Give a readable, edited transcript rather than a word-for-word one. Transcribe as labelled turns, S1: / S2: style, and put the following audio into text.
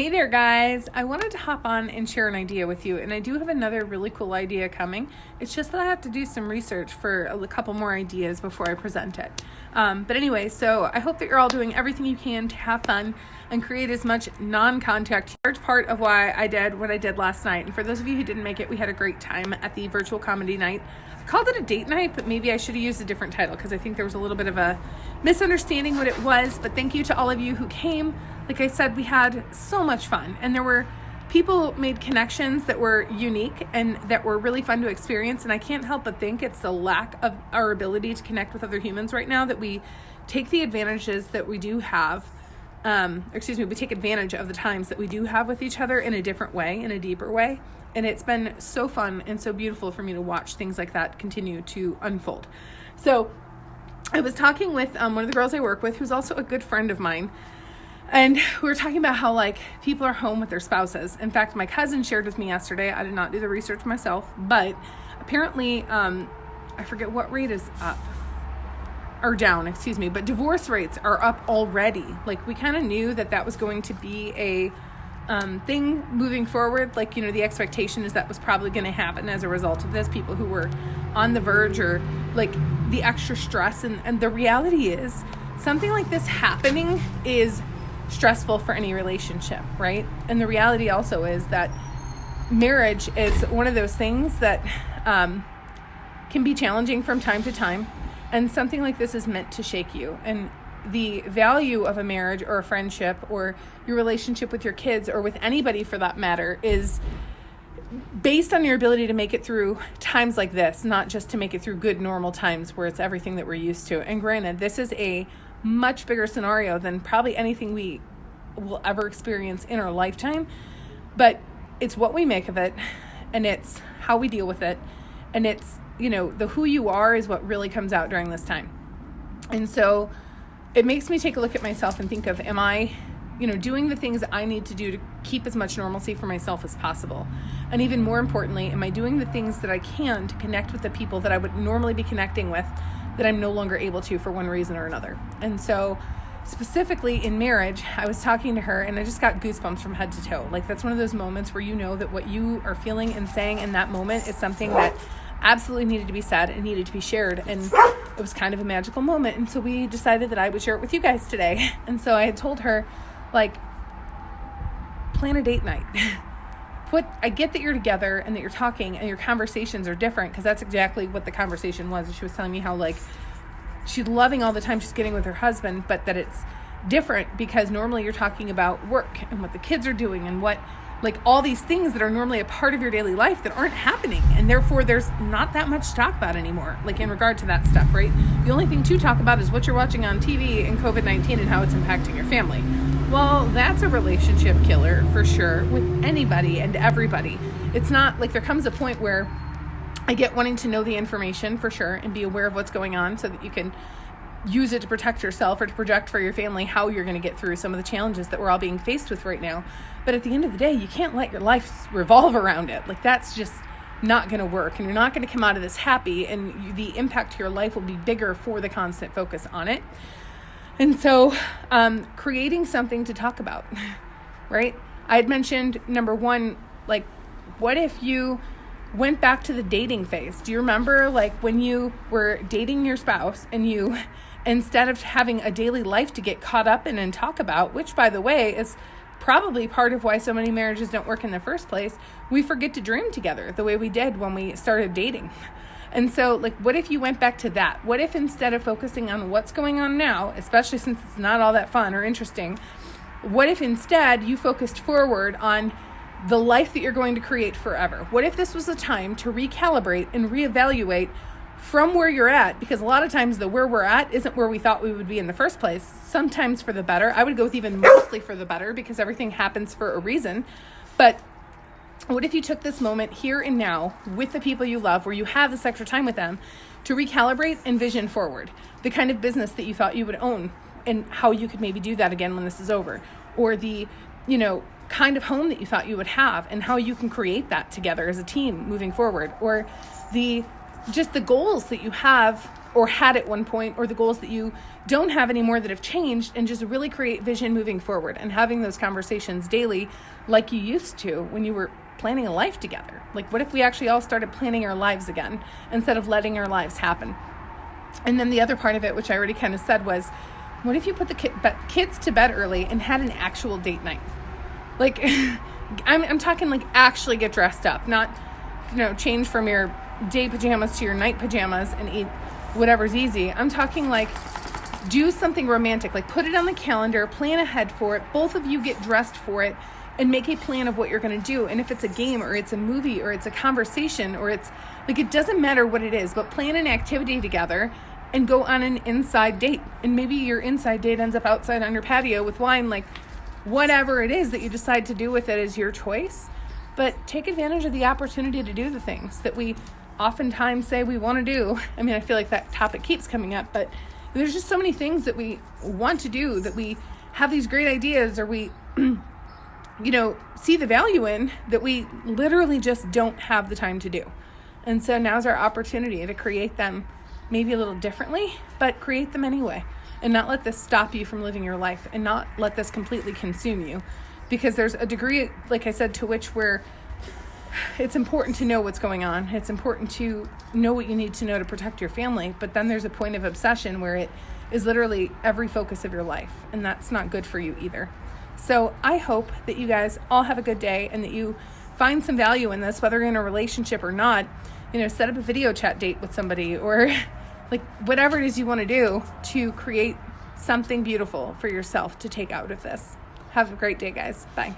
S1: Hey there, guys. I wanted to hop on and share an idea with you, and I do have another really cool idea coming. It's just that I have to do some research for a couple more ideas before I present it. But anyway, so I hope that you're all doing everything you can to have fun and create as much non-contact. Large part of why I did what I did last night. And for those of you who didn't make it, we had a great time at the virtual comedy night. I called it a date night, but maybe I should have used a different title because I think there was a little bit of a misunderstanding what it was. But thank you to all of you who came. Like I said, we had so much fun, and there were people made connections that were unique and that were really fun to experience. And I can't help but think it's the lack of our ability to connect with other humans right now that we take the advantages that we do have. We take advantage of the times that we do have with each other in a different way, in a deeper way. And it's been so fun and so beautiful for me to watch things like that continue to unfold. So I was talking with one of the girls I work with, who's also a good friend of mine. And we were talking about how people are home with their spouses. In fact, my cousin shared with me yesterday, I did not do the research myself, but apparently, I forget what rate is up or down, but divorce rates are up already. We kind of knew that was going to be a thing moving forward. The expectation is that was probably going to happen as a result of this. People who were on the verge or the extra stress. And the reality is something like this happening is stressful for any relationship, right? And the reality also is that marriage is one of those things that can be challenging from time to time. And something like this is meant to shake you. And the value of a marriage or a friendship or your relationship with your kids or with anybody for that matter is based on your ability to make it through times like this, not just to make it through good normal times where it's everything that we're used to. And granted, this is a much bigger scenario than probably anything we will ever experience in our lifetime, but it's what we make of it, and it's how we deal with it, and it's the who you are is what really comes out during this time. And so it makes me take a look at myself and think of, am I doing the things that I need to do to keep as much normalcy for myself as possible? And even more importantly, am I doing the things that I can to connect with the people that I would normally be connecting with that I'm no longer able to for one reason or another? And so specifically in marriage, I was talking to her and I just got goosebumps from head to toe. That's one of those moments where that what you are feeling and saying in that moment is something that absolutely needed to be said and needed to be shared. And it was kind of a magical moment. And so we decided that I would share it with you guys today. And so I had told her, plan a date night. I get that you're together and that you're talking and your conversations are different, because that's exactly what the conversation was. She was telling me how she's loving all the time she's getting with her husband, but that it's different because normally you're talking about work and what the kids are doing and what all these things that are normally a part of your daily life that aren't happening. And therefore there's not that much to talk about anymore, in regard to that stuff, right? The only thing to talk about is what you're watching on TV and COVID-19 and how it's impacting your family. Well, that's a relationship killer for sure with anybody and everybody. It's not there comes a point where I get wanting to know the information for sure and be aware of what's going on so that you can use it to protect yourself or to project for your family how you're going to get through some of the challenges that we're all being faced with right now. But at the end of the day, you can't let your life revolve around it. That's just not going to work, and you're not going to come out of this happy, and the impact to your life will be bigger for the constant focus on it. And so creating something to talk about, right? I had mentioned, number one, what if you went back to the dating phase? Do you remember when you were dating your spouse and you, instead of having a daily life to get caught up in and talk about, which by the way is probably part of why so many marriages don't work in the first place, we forget to dream together the way we did when we started dating. And so what if you went back to that? What if instead of focusing on what's going on now, especially since it's not all that fun or interesting, what if instead you focused forward on the life that you're going to create forever? What if this was a time to recalibrate and reevaluate from where you're at? Because a lot of times the where we're at isn't where we thought we would be in the first place. Sometimes for the better. I would go with even mostly for the better, because everything happens for a reason. But what if you took this moment here and now with the people you love, where you have this extra time with them, to recalibrate and vision forward the kind of business that you thought you would own and how you could maybe do that again when this is over, or the kind of home that you thought you would have and how you can create that together as a team moving forward, or the just the goals that you have or had at one point, or the goals that you don't have anymore that have changed, and just really create vision moving forward and having those conversations daily like you used to when you were planning a life together. Like, what if we actually all started planning our lives again instead of letting our lives happen? And then the other part of it, which I already kind of said, was, what if you put the kids to bed early and had an actual date night? Like, I'm talking like actually get dressed up, not, change from your day pajamas to your night pajamas and eat whatever's easy. I'm talking like do something romantic, like put it on the calendar, plan ahead for it. Both of you get dressed for it and make a plan of what you're going to do. And if it's a game or it's a movie or it's a conversation or it's like, it doesn't matter what it is, but plan an activity together and go on an inside date. And maybe your inside date ends up outside on your patio with wine, like whatever it is that you decide to do with it is your choice. But take advantage of the opportunity to do the things that we oftentimes say we want to do. I mean, I feel like that topic keeps coming up, but there's just so many things that we want to do, that we have these great ideas, or we, see the value in, that we literally just don't have the time to do. And so now's our opportunity to create them maybe a little differently, but create them anyway, and not let this stop you from living your life, and not let this completely consume you. Because there's a degree, like I said, to which where it's important to know what's going on. It's important to know what you need to know to protect your family. But then there's a point of obsession where it is literally every focus of your life. And that's not good for you either. So I hope that you guys all have a good day and that you find some value in this, whether you're in a relationship or not. Set up a video chat date with somebody, or like whatever it is you want to do to create something beautiful for yourself to take out of this. Have a great day, guys. Bye.